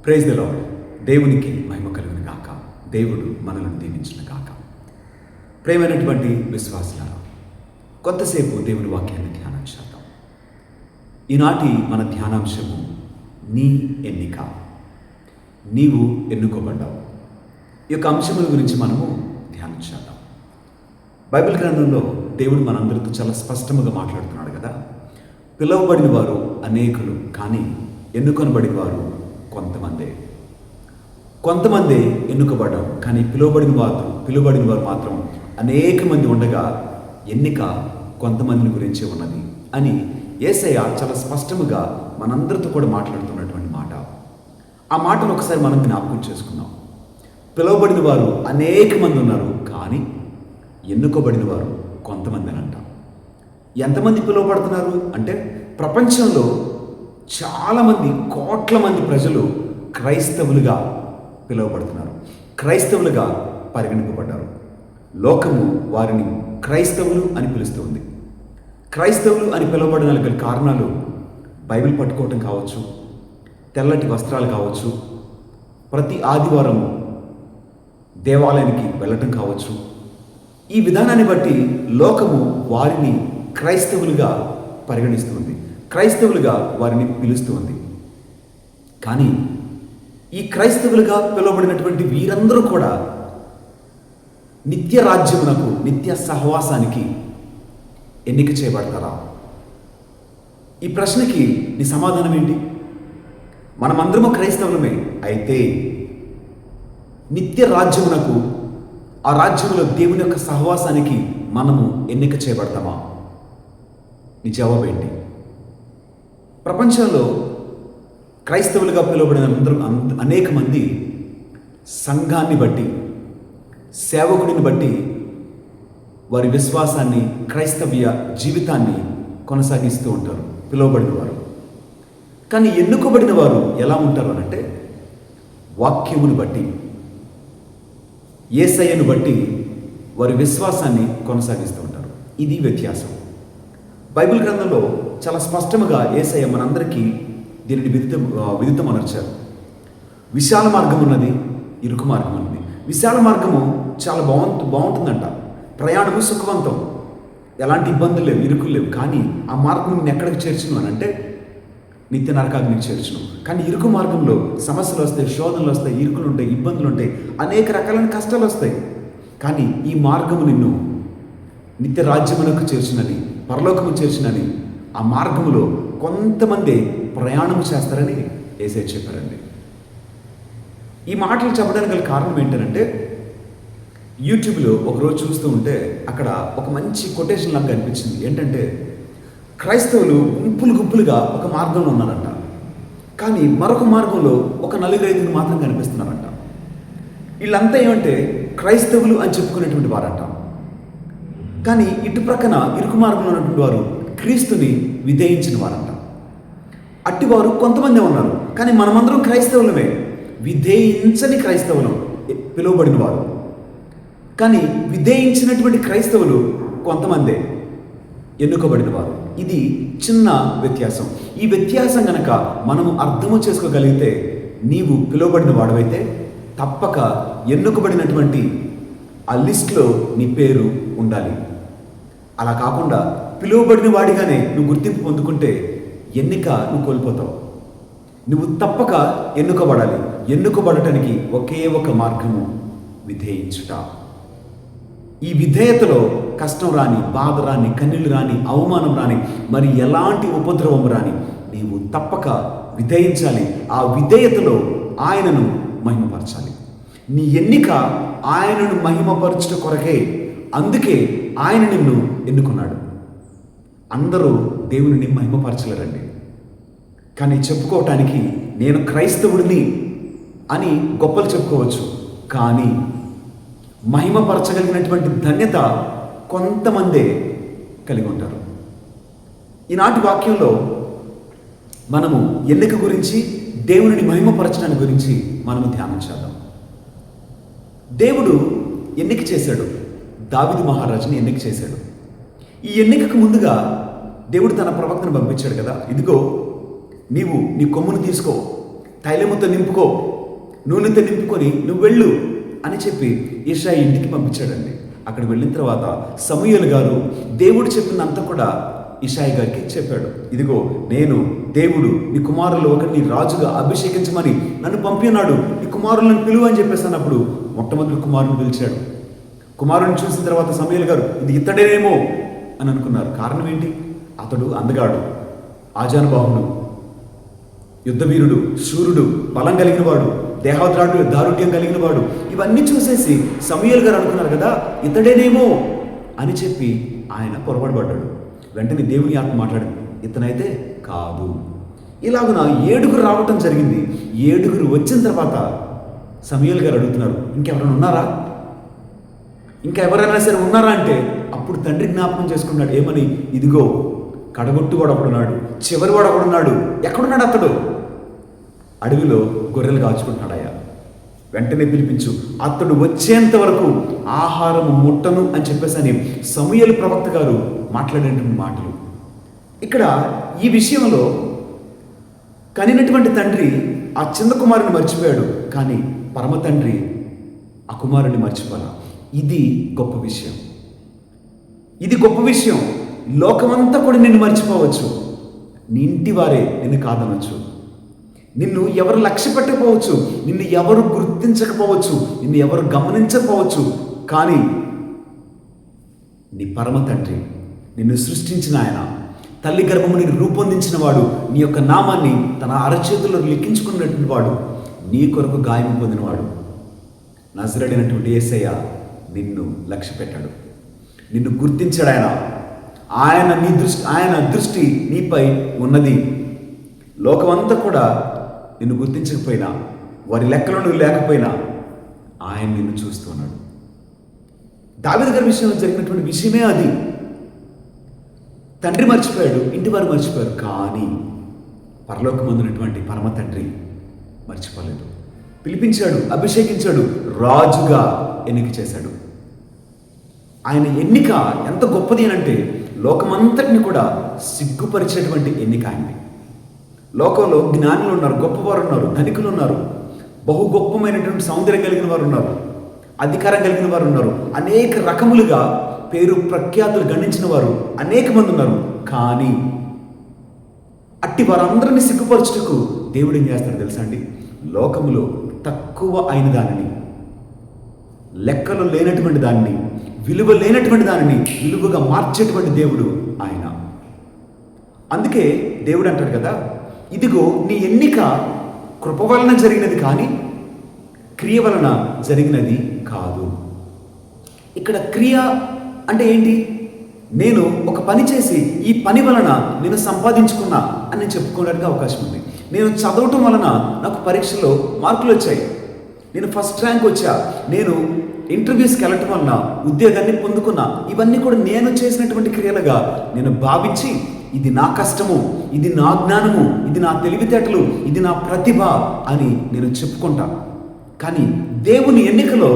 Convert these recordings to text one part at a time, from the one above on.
Praise the lord. దేవునికి మహిమ కలుగును గాక. దేవుడు మనలను దీవించును గాక. ప్రేమైనటువంటి విశ్వాసులారా, కొంతసేపు దేవుని వాక్యాన్ని ధ్యానం చేద్దాం. ఈనాటి మన ధ్యానాంశము నీ ఎన్నిక. నీవు ఎన్నుకోబడ్డావు. ఈ యొక్క అంశముల గురించి మనము ధ్యానం చేద్దాం. బైబిల్ గ్రంథంలో దేవుడు మనందరితో చాలా స్పష్టంగా మాట్లాడుతున్నాడు కదా. పిలువబడిన వారు అనేకులు, కానీ ఎన్నుకొనబడిన వారు కొంతమందే ఎన్నుకబడ్డారు, కానీ పిలువబడిన వారు మాత్రం అనేక మంది ఉండగా ఎన్నిక కొంతమందిని గురించి ఉన్నది అని యేసయ్య చాలా స్పష్టంగా మనందరితో కూడా మాట్లాడుతున్నటువంటి మాట. ఆ మాటను ఒకసారి మనం జ్ఞాపకం చేసుకుందాం. పిలువబడిన వారు అనేక మంది ఉన్నారు, కానీ ఎన్నుకోబడిన వారు కొంతమంది అని అంట. ఎంతమంది పిలువబడుతున్నారు అంటే, ప్రపంచంలో చాలామంది, కోట్ల మంది ప్రజలు క్రైస్తవులుగా పిలువబడుతున్నారు, క్రైస్తవులుగా పరిగణింపబడ్డారు. లోకము వారిని క్రైస్తవులు అని పిలుస్తుంది. క్రైస్తవులు అని పిలువబడడానికి గల కారణాలు బైబిల్ పట్టుకోవటం కావచ్చు, తెల్లటి వస్త్రాలు కావచ్చు, ప్రతి ఆదివారం దేవాలయానికి వెళ్ళటం కావచ్చు. ఈ విధానాన్ని బట్టి లోకము వారిని క్రైస్తవులుగా పరిగణిస్తుంది, క్రైస్తవులుగా వారిని పిలుస్తుంది. కానీ ఈ క్రైస్తవులుగా పిలువబడినటువంటి వీరందరూ కూడా నిత్య రాజ్యమునకు, నిత్య సహవాసానికి ఎన్నిక చేయబడతారా? ఈ ప్రశ్నకి నీ సమాధానం ఏంటి? మనమందరము క్రైస్తవులమే, అయితే నిత్య రాజ్యమునకు, ఆ రాజ్యంలో దేవుని యొక్క సహవాసానికి మనము ఎన్నిక చేయబడతామా? నీ జవాబు ఏంటి? ప్రపంచంలో క్రైస్తవులుగా పిలువబడిన అనేక మంది సంఘాన్ని బట్టి, సేవకుడిని బట్టి వారి విశ్వాసాన్ని, క్రైస్తవ్య జీవితాన్ని కొనసాగిస్తూ ఉంటారు పిలువబడిన వారు. కానీ ఎన్నుకోబడిన వారు ఎలా ఉంటారు అనంటే, వాక్యమును బట్టి, యేసయ్యను బట్టి వారి విశ్వాసాన్ని కొనసాగిస్తూ ఉంటారు. ఇది వ్యత్యాసం. బైబిల్ గ్రంథంలో చాలా స్పష్టంగా యేసయ్య మనందరికీ దీనిని విదితమనర్చారు. విశాల మార్గం ఉన్నది, ఇరుకు మార్గం ఉన్నది. విశాల మార్గము చాలా బాగుంటుందంట. ప్రయాణము సుఖవంతం, ఎలాంటి ఇబ్బందులు లేవు, ఇరుకులు లేవు. కానీ ఆ మార్గం నేను ఎక్కడికి చేర్చును అని అంటే నిత్య నరకాగ్నికి చేర్చును. కానీ ఇరుకు మార్గంలో సమస్యలు వస్తాయి, శోధనలు వస్తాయి, ఇరుకులు ఉంటాయి, ఇబ్బందులు ఉంటాయి, అనేక రకాలైన కష్టాలు వస్తాయి. కానీ ఈ మార్గము నిన్ను నిత్య రాజ్యమునకు చేర్చునని, పరలోకము చేర్చునని, ఆ మార్గములో కొంతమంది ప్రయాణం చేస్తారని యేసయ్య చెప్పారండి. ఈ మాటలు చెప్పడానికి గల కారణం ఏంటంటే, యూట్యూబ్లో ఒకరోజు చూస్తూ ఉంటే అక్కడ ఒక మంచి కొటేషన్ నాకు అనిపించింది. ఏంటంటే, క్రైస్తవులు గుంపులుగా ఒక మార్గంలో ఉన్నారంట, కానీ మరొక మార్గంలో ఒక 4-5 మాత్రం కనిపిస్తున్నారంట. వీళ్ళంతా ఏమంటే క్రైస్తవులు అని చెప్పుకునేటువంటి వారంట. కానీ ఇటు ప్రక్కన ఇరుకు మార్గంలో ఉన్నటువంటి వారు క్రీస్తుని విధేయించిన వారంట. అట్టివారు కొంతమంది ఉన్నారు, కానీ మనమందరం క్రైస్తవులమే, విధేయించని క్రైస్తవులు పిలువబడిన వారు. కానీ విధేయించినటువంటి క్రైస్తవులు కొంతమందే, ఎన్నుకోబడిన వారు. ఇది చిన్న వ్యత్యాసం. ఈ వ్యత్యాసం గనక మనము అర్థము చేసుకోగలిగితే, నీవు పిలువబడిన వాడవైతే తప్పక ఎన్నుకోబడినటువంటి ఆ లిస్ట్లో నీ పేరు ఉండాలి. అలా కాకుండా పిలువబడిన వాడిగానే నువ్వు గుర్తింపు పొందుకుంటే ఎన్నిక నువ్వు కోల్పోతావు. నువ్వు తప్పక ఎన్నుకోబడాలి. ఎన్నుకోబడటానికి ఒకే ఒక మార్గము, విధేయించుట. ఈ విధేయతలో కష్టం రాని, బాధ రాని, కన్నీళ్లు రాని, అవమానం రాని, మరి ఎలాంటి ఉపద్రవం రాని, నీవు తప్పక విధేయించాలి. ఆ విధేయతలో ఆయనను మహిమపరచాలి. నీ ఎన్నిక ఆయనను మహిమపరచుట కొరకే. అందుకే ఆయన నిన్ను ఎన్నుకున్నాడు. అందరూ దేవుని మహిమపరచలేరండి, కానీ చెప్పుకోవటానికి నేను క్రైస్తవుడిని అని గొప్పలు చెప్పుకోవచ్చు. కానీ మహిమపరచగలిగినటువంటి ధన్యత కొంతమందే కలిగి ఉంటారు. ఈనాటి వాక్యంలో మనము ఎన్నిక గురించి, దేవుని మహిమపరచడాన్ని గురించి మనము ధ్యానం చేద్దాం. దేవుడు ఎన్నిక చేశాడు, దావీదు మహారాజుని ఎన్నిక చేశాడు. ఈ ఎన్నికకు ముందుగా దేవుడు తన ప్రవక్తను పంపించాడు కదా. ఇదిగో, నీవు నీ కొమ్మును తీసుకో, తైలముతో నింపుకో, నూనెతో నింపుకొని నువ్వు వెళ్ళు అని చెప్పి యెషయా ఇంటికి పంపించాడండి. అక్కడికి వెళ్ళిన తర్వాత సమూయేలు గారు దేవుడు చెప్పినంత కూడా యెషయా గారికి చెప్పాడు. ఇదిగో నేను దేవుడు నీ కుమారులు ఒకరిని రాజుగా అభిషేకించమని నన్ను పంపినాడు, నీ కుమారులను పిలువు అని చెప్పేసి అన్నప్పుడు మొట్టమొదటి కుమారుని పిలిచాడు. కుమారుని చూసిన తర్వాత సమూయేలు గారు ఇది ఇతడేనేమో అని అనుకున్నారు. కారణం ఏంటి? అతడు అందగాడు, ఆజానుబాహుడు, యుద్ధవీరుడు, శూరుడు, బలం కలిగిన వాడు, దారుఢ్యం కలిగిన వాడు. ఇవన్నీ చూసేసి సమూయేలు గారు అనుకున్నారు కదా ఇతడేనేమో అని చెప్పి ఆయన పొరపాటుపడ్డాడు. వెంటనే దేవుని ఆత్మ మాట్లాడింది, ఇతనైతే కాదు. ఇలాగున 7 రావటం జరిగింది. 7 వచ్చిన తర్వాత సమూయేలు గారు అడుగుతున్నారు, ఇంకెవరైనా ఉన్నారా, ఇంకా ఎవరైనా సరే ఉన్నారా అంటే అప్పుడు తండ్రి జ్ఞాపకం చేసుకున్నాడు. ఏమని? ఇదిగో కడగొట్టు వాడు ఒకడున్నాడు, చివరి వాడు ఒకడున్నాడు. ఎక్కడున్నాడు అతడు? అడవిలో గొర్రెలు కాచుకుంటున్నాడయ్యా, వెంటనే పిలిపించు, అతడు వచ్చేంత వరకు ఆహారం ముట్టను అని చెప్పేసి అని సమూయేలు ప్రవక్త గారు మాట్లాడేటువంటి మాటలు. ఇక్కడ ఈ విషయంలో కనినటువంటి తండ్రి ఆ చిన్న కుమారుని మర్చిపోయాడు, కానీ పరమ తండ్రి ఆ కుమారుని మర్చిపోలా. ఇది గొప్ప విషయం. ఇది గొప్ప విషయం. లోకమంతా కూడా నిన్ను మర్చిపోవచ్చు, నీ ఇంటి వారే నిన్ను కాదనొచ్చు, నిన్ను ఎవరు లక్ష్య పెట్టకపోవచ్చు, నిన్ను ఎవరు గుర్తించకపోవచ్చు, నిన్ను ఎవరు గమనించకపోవచ్చు, కానీ నీ పరమ తండ్రి, నిన్ను సృష్టించిన ఆయన, తల్లి గర్భము నిన్ను రూపొందించిన వాడు, నీ యొక్క నామాన్ని తన అరచేతుల్లో లిఖించుకున్నటువంటి వాడు, నీ కొరకు గాయం పొందినవాడు నజరేయుడైనటువంటి యేసయ్య నిన్ను లక్ష్య పెట్టాడు, నిన్ను గుర్తించాడు. ఆయన దృష్టి నీపై ఉన్నది. లోకమంతా కూడా నిన్ను గుర్తించకపోయినా, వారి లెక్కలో నువ్వు లేకపోయినా ఆయన నిన్ను చూస్తున్నాడు. దావీదు గారి విషయంలో జరిగినటువంటి విషయమే అది. తండ్రి మర్చిపోయాడు, ఇంటి వారు మర్చిపోయారు, కానీ పరలోకమందున్నటువంటి పరమ తండ్రి మర్చిపోలేదు. పిలిపించాడు, అభిషేకించాడు, రాజుగా ఎన్నిక చేశాడు. ఆయన ఎన్నిక ఎంత గొప్పది అంటే లోకమంతటిని కూడా సిగ్గుపరిచేటువంటి ఎన్నిక ఆయనది. లోకంలో జ్ఞానులు ఉన్నారు, గొప్పవారు ఉన్నారు, ధనికులు ఉన్నారు, బహు గొప్పమైనటువంటి సౌందర్యం కలిగిన వారు ఉన్నారు, అధికారం కలిగిన వారు ఉన్నారు, అనేక రకములుగా పేరు ప్రఖ్యాతులు గణించిన వారు అనేక మంది ఉన్నారు. కానీ అట్టి వారందరినీ సిగ్గుపరచుటకు దేవుడు ఏం చేస్తాడు తెలుసా అండి? లోకములో తక్కువ అయిన దానిని, లెక్కలో లేనటువంటి దానిని, విలువ లేనటువంటి దానిని విలువగా మార్చేటువంటి దేవుడు ఆయన. అందుకే దేవుడు అంటాడు కదా, ఇదిగో నీ ఎన్నిక కృప వలన జరిగినది కానీ క్రియ వలన జరిగినది కాదు. ఇక్కడ క్రియ అంటే ఏంటి? నేను ఒక పని చేసి ఈ పని వలన నేను సంపాదించుకున్నా అని నేను చెప్పుకోవడానికి అవకాశం ఉంది. నేను చదవటం వలన నాకు పరీక్షలో మార్కులు వచ్చాయి, నేను ఫస్ట్ ర్యాంక్ వచ్చా, నేను ఇంటర్వ్యూస్కి వెళ్ళటం వలన ఉద్యోగాన్ని పొందుకున్నా. ఇవన్నీ కూడా నేను చేసినటువంటి క్రియలుగా నేను భావించి ఇది నా కష్టము, ఇది నా జ్ఞానము, ఇది నా తెలివితేటలు, ఇది నా ప్రతిభ అని నేను చెప్పుకుంటా. కానీ దేవుని ఎన్నికలో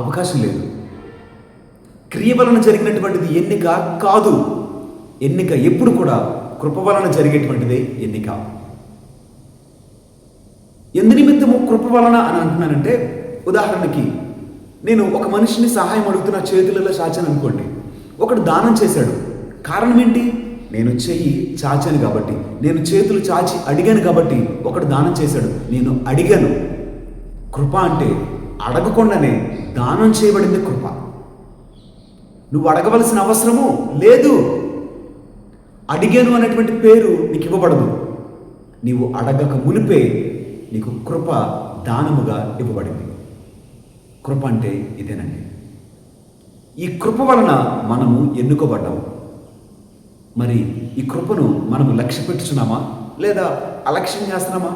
అవకాశం లేదు. క్రియ వలన జరిగినటువంటిది ఎన్నిక కాదు. ఎన్నిక ఎప్పుడు కూడా కృప వలన జరిగేటువంటిదే ఎన్నిక. ఎందు నిమిత్తము కృప వలన అని అంటున్నానంటే, ఉదాహరణకి నేను ఒక మనిషిని సహాయం అడుగుతున్న చేతులలో చాచాను అనుకోండి, ఒకడు దానం చేశాడు. కారణం ఏంటి? నేను చెయ్యి చాచాను కాబట్టి, నేను చేతులు చాచి అడిగాను కాబట్టి ఒకడు దానం చేశాడు, నేను అడిగాను. కృప అంటే అడగకుండానే దానం చేయబడింది కృప. నువ్వు అడగవలసిన అవసరము లేదు. అడిగాను అనేటువంటి పేరు నీకు ఇవ్వబడదు. నీవు అడగక మునిపే నీకు కృప దానముగా ఇవ్వబడింది. కృప అంటే ఇదేనండి. ఈ కృప వలన మనము ఎన్నుకోబడ్డాము. మరి ఈ కృపను మనము లక్ష్య పెట్టుచున్నామా లేదా అలక్ష్యం చేస్తున్నామా?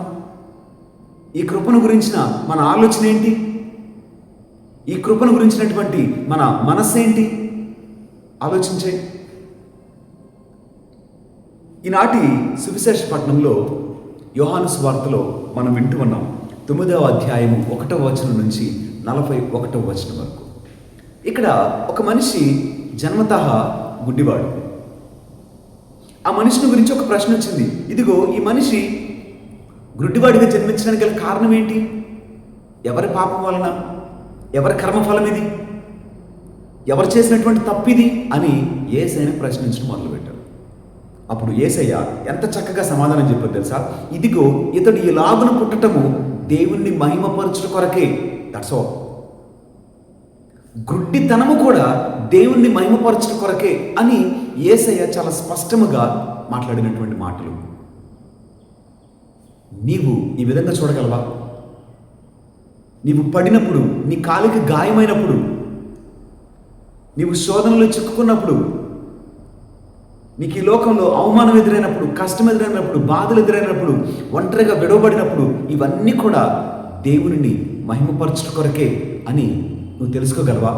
ఈ కృపను గురించిన మన ఆలోచన ఏంటి? ఈ కృపను గురించినటువంటి మన మనస్సు ఏంటి? ఆలోచించే. ఈనాటి సువిశేష పట్టణంలో యోహాను సువార్తలో మనం వింటూ ఉన్నాం. 9వ అధ్యాయము 1వ వచనం నుంచి 41వ వచనం వరకు. ఇక్కడ ఒక మనిషి జన్మతః గుడ్డివాడు. ఆ మనిషిని గురించి ఒక ప్రశ్న వచ్చింది. ఇదిగో ఈ మనిషి గుడ్డివాడిగా జన్మించడానికి గల కారణం ఏంటి? ఎవరి పాపం వలన? ఎవరి కర్మఫలం ఇది? ఎవరు చేసినటువంటి తప్పిది అని యేసయ్యను ప్రశ్నించడం మొదలుపెట్టారు. అప్పుడు యేసయ్య ఎంత చక్కగా సమాధానం చెప్పారు తెలుసా? ఇదిగో ఇతడు ఇలాగున పుట్టటము దేవుణ్ణి మహిమపరచుట కొరకే. That's all. గుడ్డితనము కూడా దేవుణ్ణి మహిమపరచుట కొరకే అని యేసయ్య చాలా స్పష్టముగా మాట్లాడినటువంటి మాటలు. నీవు ఈ విధంగా చూడగలవా? నీవు పడినప్పుడు, నీ కాలికి గాయమైనప్పుడు, నీవు శోధనలో చిక్కుకున్నప్పుడు, నీకు ఈ లోకంలో అవమానం ఎదురైనప్పుడు, కష్టం ఎదురైనప్పుడు, బాధలు ఎదురైనప్పుడు, ఒంటరిగా విడవబడినప్పుడు, ఇవన్నీ కూడా దేవునిని మహిమపరచుట కొరకే అని నువ్వు తెలుసుకోగలవా?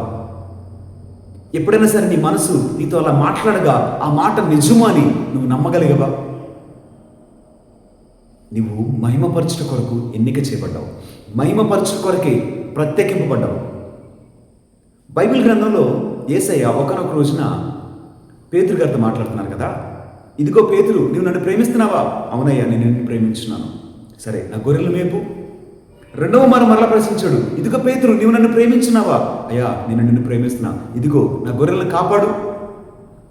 ఎప్పుడైనా సరే నీ మనసు నీతో అలా మాట్లాడగా ఆ మాట నిజము అని నువ్వు నమ్మగలిగవా? నువ్వు మహిమపరచుట కొరకు ఎన్నిక చేయబడ్డావు. మహిమపరచుట కొరకే ప్రత్యేకింపబడ్డావు. బైబిల్ గ్రంథంలో యేసయ్య ఒకనొక రోజున పేతురు గారితో మాట్లాడుతున్నారు కదా. ఇదిగో పేతురు, నువ్వు నన్ను ప్రేమిస్తున్నావా? అవునయ్యా, నేను నిన్ను ప్రేమించున్నాను. సరే, నా గొర్రెలు మేపు. రెండవ మరలా ప్రశ్నించాడు. ఇదిగో పేతురు, నువ్వు నన్ను ప్రేమించున్నావా? అయ్యా, నేను నిన్ను ప్రేమిస్తున్నా. ఇదిగో నా గొర్రెలను కాపాడు.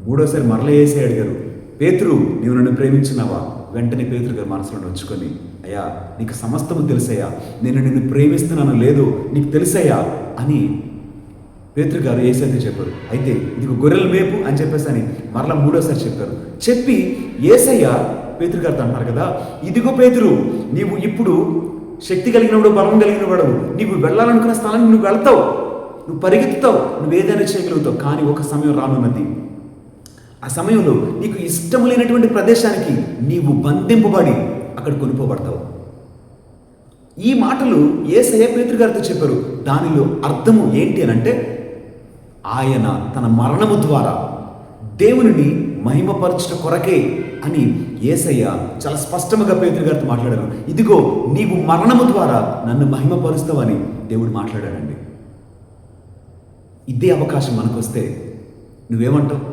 మూడోసారి మరలా యేసయ్య అడిగారు, పేతురు, నువ్వు నన్ను ప్రేమించున్నావా? వెంటనే పేతురు గారు మనసులో వచ్చుకొని, అయ్యా, నీకు సమస్తము తెలుసయ్యా, నేను నిన్ను ప్రేమిస్తున్నాను లేదో నీకు తెలుసయ్యా అని పేతురు గారు యేసయ్యతో చెప్పారు. అయితే ఇదిగో గొర్రెల మేపు అని చెప్పేసి అని మరలా మూడోసారి చెప్పారు. చెప్పి యేసయ్య పేతురు గారితో అంటారు కదా, ఇదిగో పేతురు, నీవు ఇప్పుడు శక్తి కలిగినవాడు, బలం కలిగిన వాడు, నీవు వెళ్ళాలనుకున్న స్థలానికి నువ్వు వెళ్తావు, నువ్వు పరిగెత్తుతావు, నువ్వు ఏదైనా చేయగలుగుతావు. కానీ ఒక సమయం రానున్నది. ఆ సమయంలో నీకు ఇష్టం లేనటువంటి ప్రదేశానికి నీవు బంధింపబడి అక్కడ కొనుక్కోబడతావు. ఈ మాటలు యేసయ్య పేతురు గారితో చెప్పారు. దానిలో అర్థము ఏంటి అని అంటే, ఆయన తన మరణము ద్వారా దేవునిని మహిమపరచుట కొరకే అని యేసయ్య చాలా స్పష్టంగా పేతురు గారితో మాట్లాడారు. ఇదిగో నీవు మరణము ద్వారా నన్ను మహిమపరుస్తావని దేవుడు మాట్లాడాడండి. ఇదే అవకాశం మనకొస్తే నువ్వేమంటావు?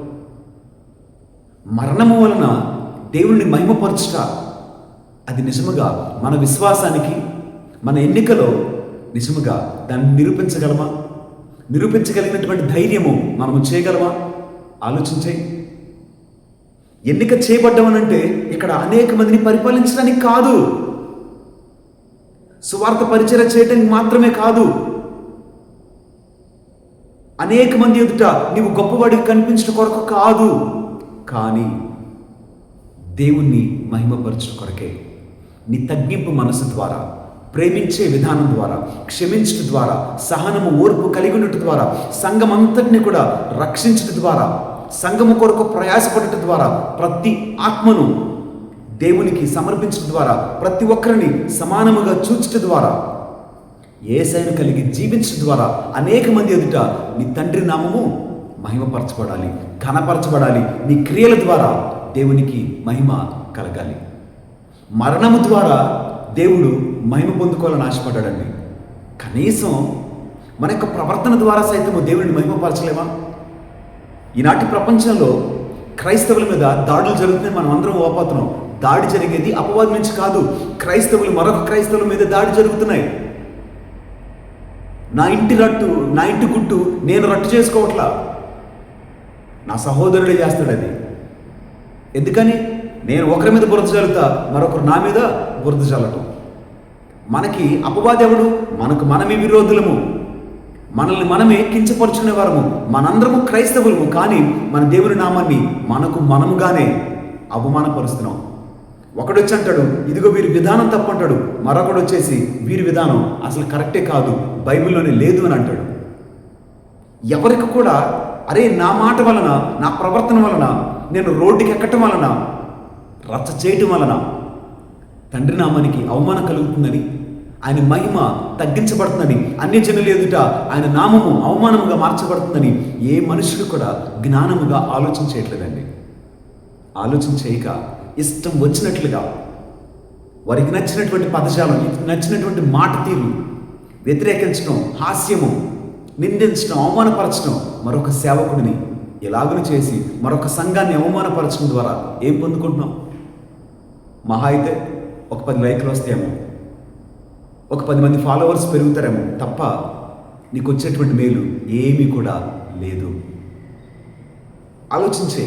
మరణము వలన దేవుణ్ణి మహిమపరచుట, అది నిజముగా మన విశ్వాసానికి, మన ఎన్నికలో నిజముగా దాన్ని నిరూపించగలమా? నిరూపించగలిగినటువంటి ధైర్యము మనము చేయగలమా? ఆలోచించే. ఎన్నిక చేయబడ్డామనంటే ఇక్కడ అనేక మందిని పరిపాలించడానికి కాదు, సువార్త పరిచర్య చేయడానికి మాత్రమే కాదు, అనేక మంది ఎదుట నీవు గొప్పవాడికి కనిపించడం కొరకు కాదు, కానీ దేవుణ్ణి మహిమపరచడం కొరకే. నీ తగ్గింపు మనసు ద్వారా, ప్రేమించే విధానం ద్వారా, క్షమించడం ద్వారా, సహనము, ఓర్పు కలిగి ఉండటం ద్వారా, సంఘం అంతటిని కూడా రక్షించడం ద్వారా, సంఘము కొరకు ప్రయాసపడటం ద్వారా, ప్రతి ఆత్మను దేవునికి సమర్పించడం ద్వారా, ప్రతి ఒక్కరిని సమానముగా చూచటం ద్వారా, యేసయ్యను కలిగి జీవించడం ద్వారా అనేక మంది ఎదుట నీ తండ్రి నామము మహిమపరచబడాలి, ఘనపరచబడాలి. నీ క్రియల ద్వారా దేవునికి మహిమ కలగాలి. మరణము ద్వారా దేవుడు మహిమ పొందుకోవాలని ఆశపడ్డాడండి. కనీసం మన యొక్క ప్రవర్తన ద్వారా సైతము దేవుడిని మహిమపరచలేమా? ఈనాటి ప్రపంచంలో క్రైస్తవుల మీద దాడులు జరుగుతున్నాయి. మనం అందరం ఓపోతున్నాం. దాడి జరిగేది అపవాది నుంచి కాదు, క్రైస్తవులు మరొక క్రైస్తవుల మీద దాడి జరుగుతున్నాయి. నా ఇంటి గుట్టు నేను రట్టు చేసుకోవట్లా, నా సహోదరుడే చేస్తాడు అది. ఎందుకని? నేను ఒకరి మీద బురద చల్లుతా, మరొకరు నా మీద బురద చల్లటం. మనకి అపవాది ఎవడు? మనమే విరోధులము, మనల్ని మనమే కించపరుచుకునేవారము. మనందరము క్రైస్తవులము, కానీ మన దేవుని నామాన్ని మనముగానే అవమానపరుస్తున్నాం. ఒకడు వచ్చి అంటాడు, ఇదిగో వీరి విధానం తప్పంటాడు. మరొకడు వచ్చేసి వీరి విధానం అసలు కరెక్టే కాదు, బైబిల్లోనే లేదు అని అంటాడు. ఎవరికి కూడా అరే నా మాట వలన, నా ప్రవర్తన వలన, నేను రోడ్డుకి ఎక్కటం వలన, రచ్చ చేయటం వలన తండ్రి నామానికి అవమానం కలుగుతుందని, ఆయన మహిమ తగ్గించబడుతుందని, అన్యజనుల ఎదుట ఆయన నామము అవమానముగా మార్చబడుతుందని ఏ మనుషుడు కూడా జ్ఞానముగా ఆలోచన చేయట్లేదండి. ఆలోచన చేయక ఇష్టం వచ్చినట్లుగా వారికి నచ్చినటువంటి పదజాలం, నచ్చినటువంటి మాట తీరు, వ్యతిరేకించడం, హాస్యము, నిందించడం, అవమానపరచడం, మరొక సేవకుడిని ఎలాగని చేసి మరొక సంఘాన్ని అవమానపరచడం ద్వారా ఏం పొందుకుంటున్నాం? మహా అయితే ఒక 10 లైక్లు వస్తాయేమో, ఒక 10 మంది ఫాలోవర్స్ పెరుగుతారేమో తప్ప నీకు వచ్చేటువంటి మేలు ఏమీ కూడా లేదు. ఆలోచించే,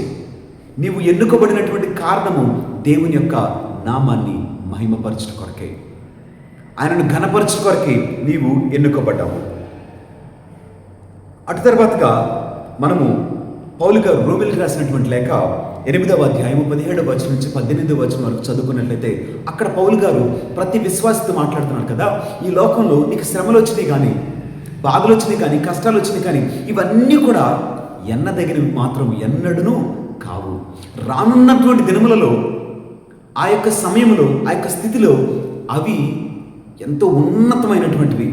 నీవు ఎన్నుకోబడినటువంటి కారణము దేవుని యొక్క నామాన్ని మహిమపరచుట కొరకే, ఆయనను ఘనపరచుట కొరకే నీవు ఎన్నుకోబడ్డావు. అటు తర్వాతగా మనము పౌలు గారు రోమీయులకు రాసినటువంటి లేఖ 8వ అధ్యాయము 17వ వచనం నుంచి 18వ వచనం వరకు చదువుకున్నట్లయితే అక్కడ పౌలు గారు ప్రతి విశ్వాసితో మాట్లాడుతున్నారు కదా, ఈ లోకంలో నీకు శ్రమలు వచ్చినాయి కానీ, బాధలు వచ్చినాయి కానీ, కష్టాలు వచ్చినాయి కానీ, ఇవన్నీ కూడా ఎన్నదగినవి మాత్రం ఎన్నడూనూ కావు. రానున్నటువంటి దినములలో, ఆ యొక్క సమయంలో, ఆ యొక్క స్థితిలో అవి ఎంతో ఉన్నతమైనటువంటివి.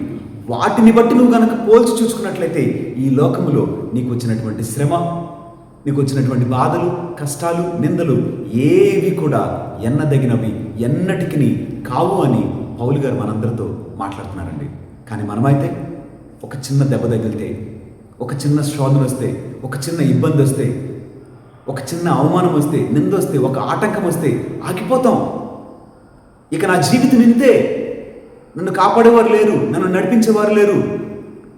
వాటిని బట్టి నువ్వు కనుక పోల్చి చూసుకున్నట్లయితే ఈ లోకములో నీకు వచ్చినటువంటి శ్రమ, నీకు వచ్చినటువంటి బాధలు, కష్టాలు, నిందలు ఏవి కూడా ఎన్నదగినవి, ఎన్నటికి కావు అని పౌలు గారు మనందరితో మాట్లాడుతున్నారండి. కానీ మనమైతే ఒక చిన్న దెబ్బ తగిలితే, ఒక చిన్న శోధన వస్తే, ఒక చిన్న ఇబ్బంది వస్తే, ఒక చిన్న అవమానం వస్తే, నింద వస్తే, ఒక ఆటంకం వస్తే ఆగిపోతాం. ఇక నా జీవితం ఇంతే, నన్ను కాపాడేవారు లేరు, నన్ను నడిపించేవారు లేరు,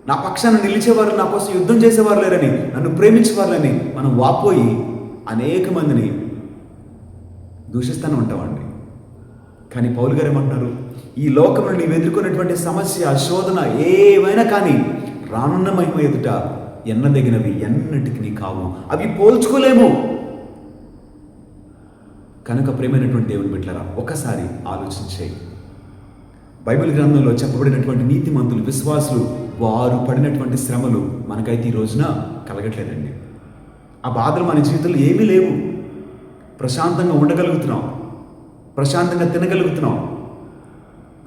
నా పక్షాన నిలిచేవారు, నా కోసం యుద్ధం చేసేవారు లేరని, నన్ను ప్రేమించేవారులని మనం వాపోయి అనేక మందిని దూషిస్తూనే ఉంటామండి. కానీ పౌలు గారు ఏమంటున్నారు, ఈ లోకంలో నీవు ఎదుర్కొన్నటువంటి సమస్య, శోధన ఏమైనా కానీ రానున్న మహిమ ఎదుట ఎన్నదగినవి, ఎన్నటికి కావు, అవి పోల్చుకోలేము. కనుక ప్రేమైనటువంటి దేవుని బిడ్డలారా, ఒకసారి ఆలోచించే, బైబిల్ గ్రంథంలో చెప్పబడినటువంటి నీతిమంతులు, విశ్వాసులు, వారు పడినటువంటి శ్రమలు మనకైతే ఈ రోజున కలగట్లేదండి. ఆ బాధలు మన జీవితంలో ఏమీ లేవు. ప్రశాంతంగా ఉండగలుగుతున్నాం, ప్రశాంతంగా తినగలుగుతున్నాం,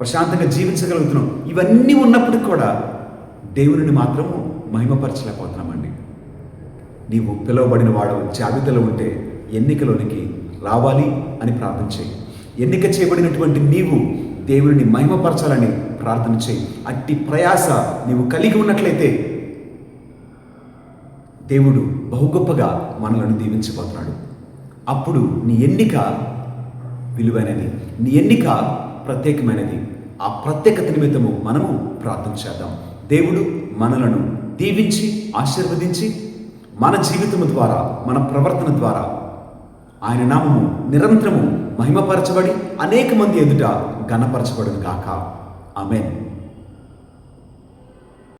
ప్రశాంతంగా జీవించగలుగుతున్నాం. ఇవన్నీ ఉన్నప్పటికీ కూడా దేవునిని మాత్రము మహిమపరచలేకపోతున్నామండి. నీవు పిలువబడిన వాడు జాబితాలో ఉంటే ఎన్నికలోనికి రావాలి అని ప్రార్థన చేయి. ఎన్నిక చేయబడినటువంటి నీవు దేవుని మహిమపరచాలని ప్రార్థన చేయి. అట్టి ప్రయాస నీవు కలిగి ఉన్నట్లయితే దేవుడు బహు గొప్పగా మనలను దీవించబోతున్నాడు. అప్పుడు నీ ఎన్నిక విలువైనది, నీ ఎన్నిక ప్రత్యేకమైనది. ఆ ప్రత్యేకత నిమిత్తము మనము ప్రార్థన చేద్దాం. దేవుడు మనలను దీవించి ఆశీర్వదించి మన జీవితము ద్వారా, మన ప్రవర్తన ద్వారా ఆయన నామము నిరంతరము మహిమపరచబడి అనేక మంది ఎదుట ఘనపరచబడును గాక. ఆమేన్.